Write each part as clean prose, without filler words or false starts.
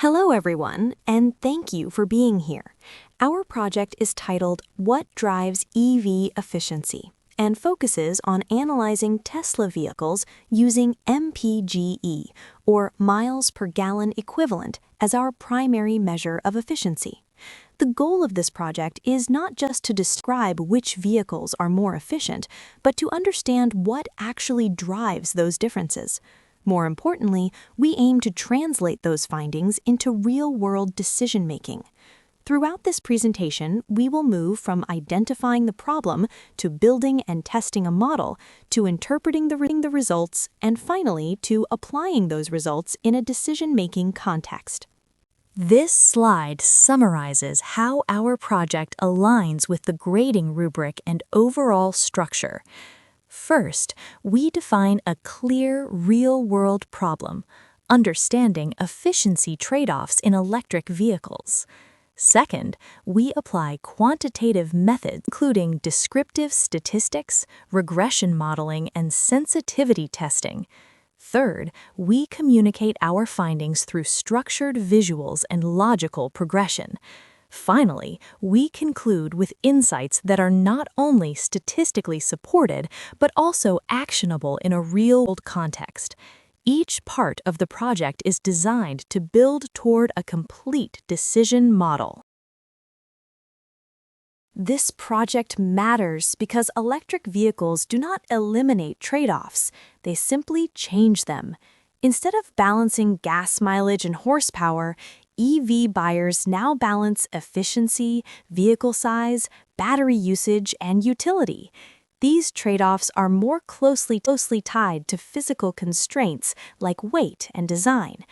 Hello, everyone, and thank you for being here. Our project is titled What Drives EV Efficiency and focuses on analyzing Tesla vehicles using MPGE, or miles per gallon equivalent, as our primary measure of efficiency. The goal of this project is not just to describe which vehicles are more efficient, but to understand what actually drives those differences. More importantly, we aim to translate those findings into real-world decision-making. Throughout this presentation, we will move from identifying the problem to building and testing a model, to interpreting the results, and finally to applying those results in a decision-making context. This slide summarizes how our project aligns with the grading rubric and overall structure. First, we define a clear, real-world problem, understanding efficiency trade-offs in electric vehicles. Second, we apply quantitative methods, including descriptive statistics, regression modeling, and sensitivity testing. Third, we communicate our findings through structured visuals and logical progression. Finally, we conclude with insights that are not only statistically supported, but also actionable in a real-world context. Each part of the project is designed to build toward a complete decision model. This project matters because electric vehicles do not eliminate trade-offs, they simply change them. Instead of balancing gas mileage and horsepower, EV buyers now balance efficiency, vehicle size, battery usage, and utility. These trade-offs are more closely tied to physical constraints like weight and design.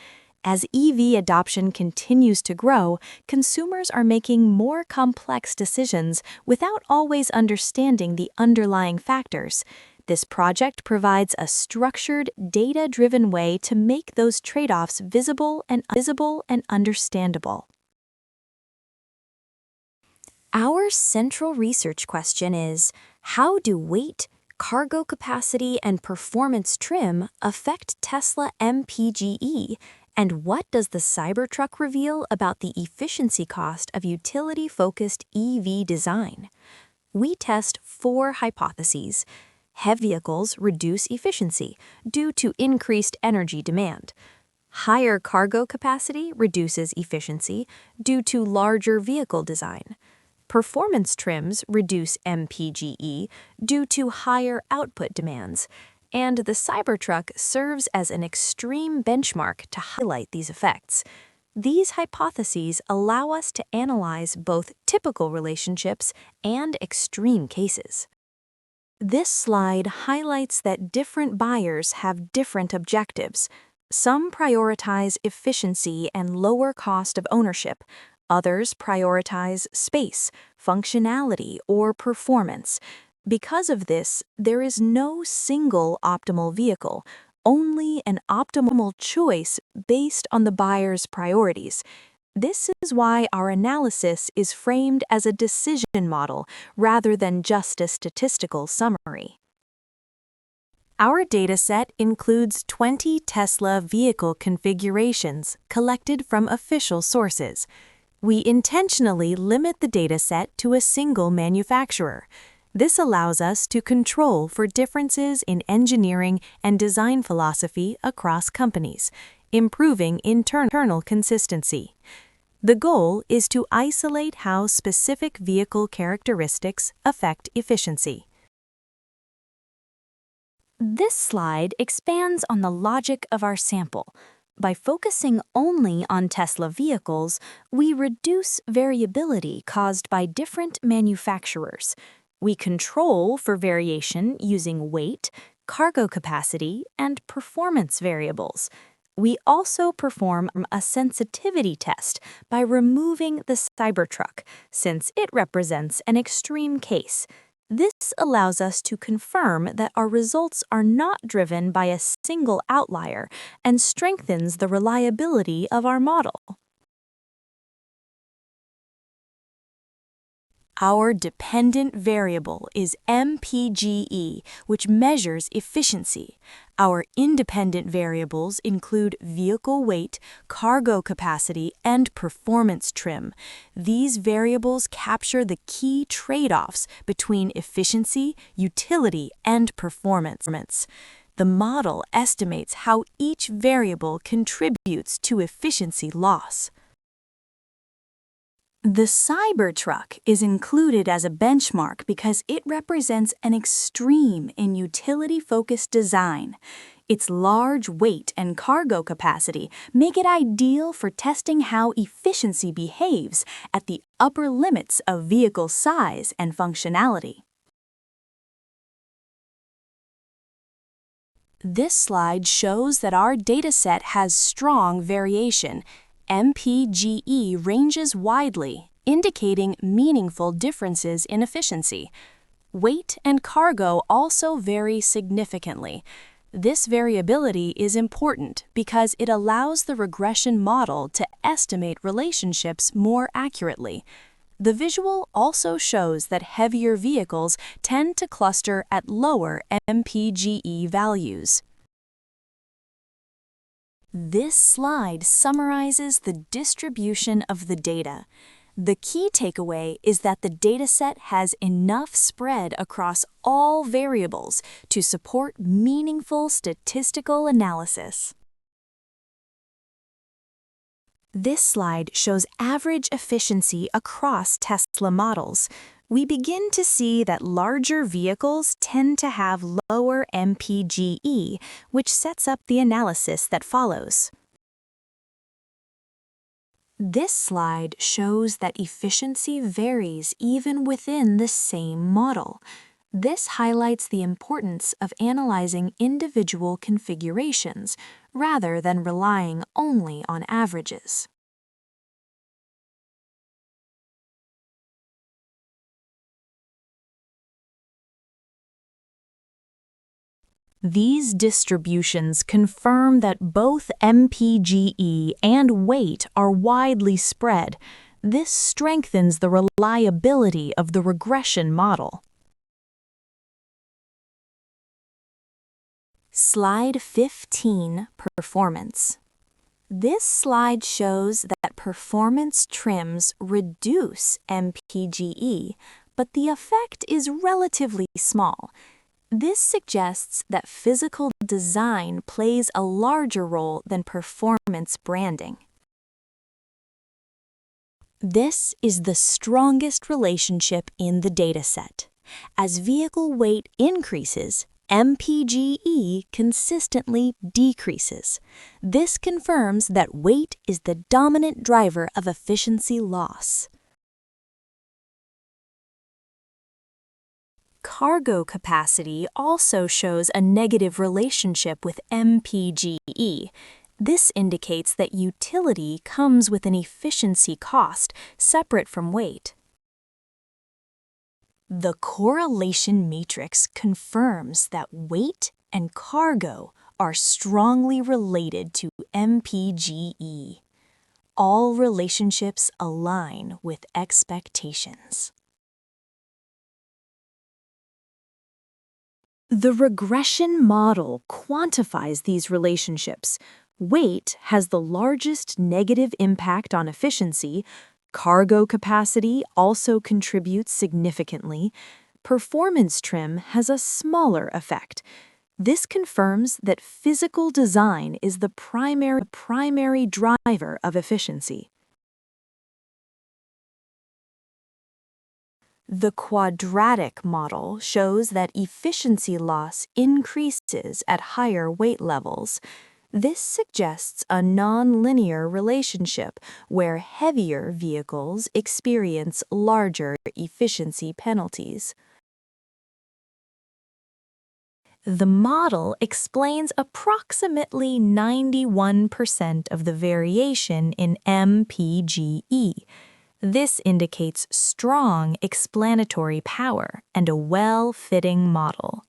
As EV adoption continues to grow, consumers are making more complex decisions without always understanding the underlying factors. This project provides a structured, data-driven way to make those trade-offs visible and understandable. Our central research question is, how do weight, cargo capacity, and performance trim affect Tesla MPGE, and what does the Cybertruck reveal about the efficiency cost of utility-focused EV design? We test 4 hypotheses. Heavy vehicles reduce efficiency due to increased energy demand. Higher cargo capacity reduces efficiency due to larger vehicle design. Performance trims reduce MPGE due to higher output demands. And the Cybertruck serves as an extreme benchmark to highlight these effects. These hypotheses allow us to analyze both typical relationships and extreme cases. This slide highlights that different buyers have different objectives. Some prioritize efficiency and lower cost of ownership. Others prioritize space, functionality, or performance. Because of this, there is no single optimal vehicle, only an optimal choice based on the buyer's priorities. This is why our analysis is framed as a decision model rather than just a statistical summary. Our dataset includes 20 Tesla vehicle configurations collected from official sources. We intentionally limit the dataset to a single manufacturer. This allows us to control for differences in engineering and design philosophy across companies, improving internal consistency. The goal is to isolate how specific vehicle characteristics affect efficiency. This slide expands on the logic of our sample. By focusing only on Tesla vehicles, we reduce variability caused by different manufacturers. We control for variation using weight, cargo capacity, and performance variables. We also perform a sensitivity test by removing the Cybertruck, since it represents an extreme case. This allows us to confirm that our results are not driven by a single outlier and strengthens the reliability of our model. Our dependent variable is MPGE, which measures efficiency. Our independent variables include vehicle weight, cargo capacity, and performance trim. These variables capture the key trade-offs between efficiency, utility, and performance. The model estimates how each variable contributes to efficiency loss. The Cybertruck is included as a benchmark because it represents an extreme in utility-focused design. Its large weight and cargo capacity make it ideal for testing how efficiency behaves at the upper limits of vehicle size and functionality. This slide shows that our dataset has strong variation. MPGE ranges widely, indicating meaningful differences in efficiency. Weight and cargo also vary significantly. This variability is important because it allows the regression model to estimate relationships more accurately. The visual also shows that heavier vehicles tend to cluster at lower MPGE values. This slide summarizes the distribution of the data. The key takeaway is that the dataset has enough spread across all variables to support meaningful statistical analysis. This slide shows average efficiency across Tesla models. We begin to see that larger vehicles tend to have lower MPGE, which sets up the analysis that follows. This slide shows that efficiency varies even within the same model. This highlights the importance of analyzing individual configurations rather than relying only on averages. These distributions confirm that both MPGE and weight are widely spread. This strengthens the reliability of the regression model. Slide 15, Performance. This slide shows that performance trims reduce MPGE, but the effect is relatively small. This suggests that physical design plays a larger role than performance branding. This is the strongest relationship in the dataset. As vehicle weight increases, MPGE consistently decreases. This confirms that weight is the dominant driver of efficiency loss. Cargo capacity also shows a negative relationship with MPGE. This indicates that utility comes with an efficiency cost separate from weight. The correlation matrix confirms that weight and cargo are strongly related to MPGE. All relationships align with expectations. The regression model quantifies these relationships. Weight has the largest negative impact on efficiency. Cargo capacity also contributes significantly. Performance trim has a smaller effect. This confirms that physical design is the primary driver of efficiency. The quadratic model shows that efficiency loss increases at higher weight levels. This suggests a nonlinear relationship where heavier vehicles experience larger efficiency penalties. The model explains approximately 91% of the variation in MPGE. This indicates strong explanatory power and a well-fitting model.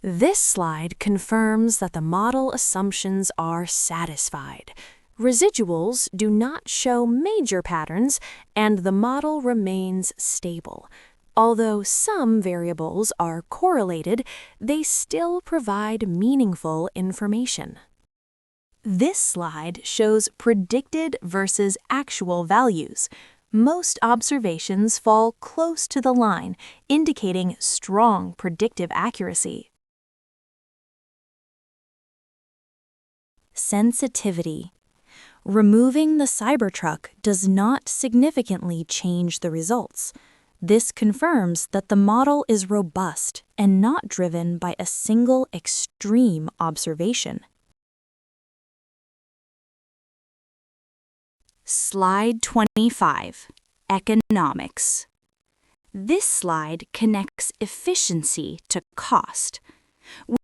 This slide confirms that the model assumptions are satisfied. Residuals do not show major patterns, and the model remains stable. Although some variables are correlated, they still provide meaningful information. This slide shows predicted versus actual values. Most observations fall close to the line, indicating strong predictive accuracy. Sensitivity. Removing the Cybertruck does not significantly change the results. This confirms that the model is robust and not driven by a single extreme observation. Slide 25, Economics. This slide connects efficiency to cost.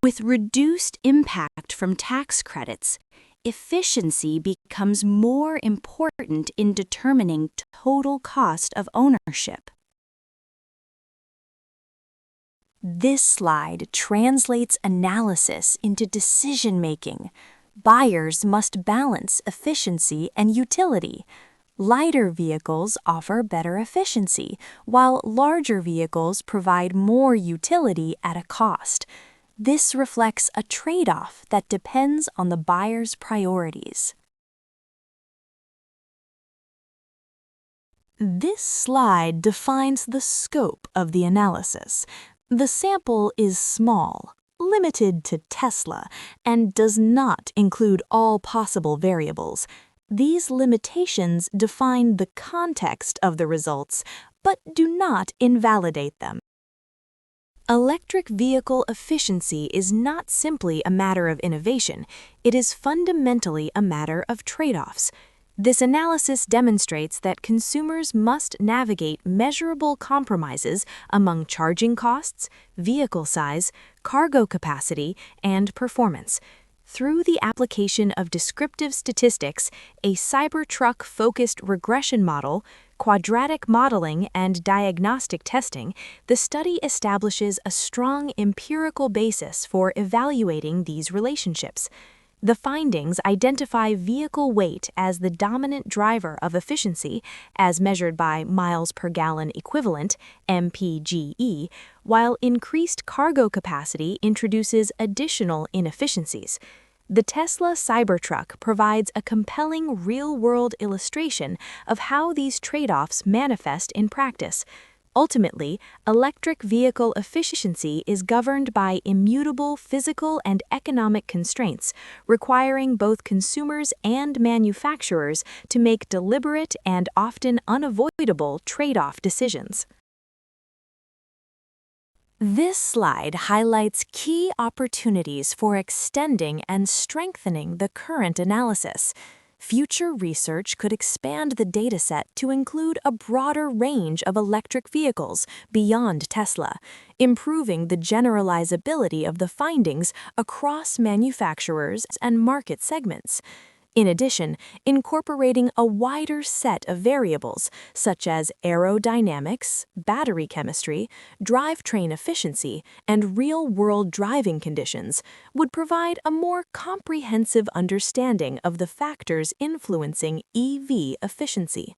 With reduced impact from tax credits, efficiency becomes more important in determining total cost of ownership. This slide translates analysis into decision-making. Buyers must balance efficiency and utility. Lighter vehicles offer better efficiency, while larger vehicles provide more utility at a cost. This reflects a trade-off that depends on the buyer's priorities. This slide defines the scope of the analysis. The sample is small, limited to Tesla, and does not include all possible variables. These limitations define the context of the results, but do not invalidate them. Electric vehicle efficiency is not simply a matter of innovation, it is fundamentally a matter of trade-offs. This analysis demonstrates that consumers must navigate measurable compromises among charging costs, vehicle size, cargo capacity, and performance. Through the application of descriptive statistics, a Cybertruck-focused regression model, quadratic modeling, and diagnostic testing, the study establishes a strong empirical basis for evaluating these relationships. The findings identify vehicle weight as the dominant driver of efficiency, as measured by miles per gallon equivalent, MPGE, while increased cargo capacity introduces additional inefficiencies. The Tesla Cybertruck provides a compelling real-world illustration of how these trade-offs manifest in practice. Ultimately, electric vehicle efficiency is governed by immutable physical and economic constraints, requiring both consumers and manufacturers to make deliberate and often unavoidable trade-off decisions. This slide highlights key opportunities for extending and strengthening the current analysis. Future research could expand the dataset to include a broader range of electric vehicles beyond Tesla, improving the generalizability of the findings across manufacturers and market segments. In addition, incorporating a wider set of variables, such as aerodynamics, battery chemistry, drivetrain efficiency, and real-world driving conditions, would provide a more comprehensive understanding of the factors influencing EV efficiency.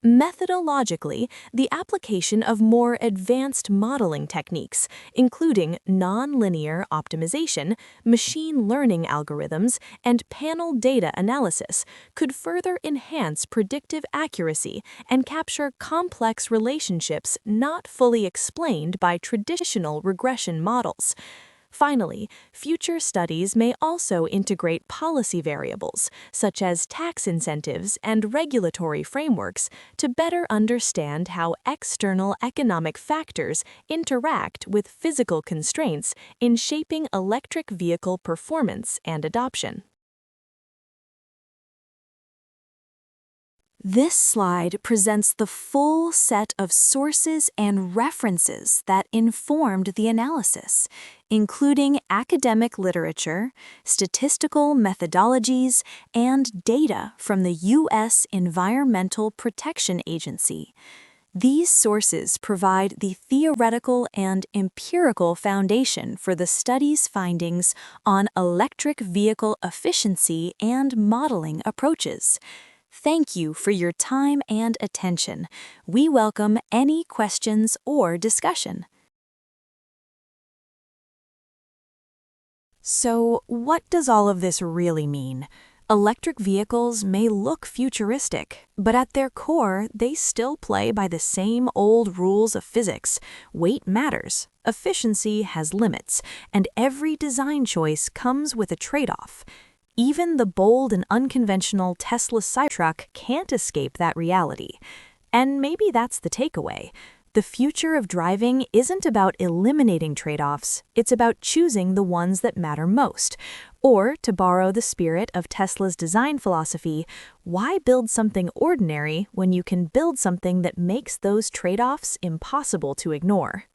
Methodologically, the application of more advanced modeling techniques, including nonlinear optimization, machine learning algorithms, and panel data analysis, could further enhance predictive accuracy and capture complex relationships not fully explained by traditional regression models. Finally, future studies may also integrate policy variables, such as tax incentives and regulatory frameworks, to better understand how external economic factors interact with physical constraints in shaping electric vehicle performance and adoption. This slide presents the full set of sources and references that informed the analysis, including academic literature, statistical methodologies, and data from the U.S. Environmental Protection Agency. These sources provide the theoretical and empirical foundation for the study's findings on electric vehicle efficiency and modeling approaches. Thank you for your time and attention. We welcome any questions or discussion. So, what does all of this really mean? Electric vehicles may look futuristic, but at their core, they still play by the same old rules of physics. Weight matters, efficiency has limits, and every design choice comes with a trade-off. Even the bold and unconventional Tesla Cybertruck can't escape that reality. And maybe that's the takeaway. The future of driving isn't about eliminating trade-offs, it's about choosing the ones that matter most. Or, to borrow the spirit of Tesla's design philosophy, why build something ordinary when you can build something that makes those trade-offs impossible to ignore?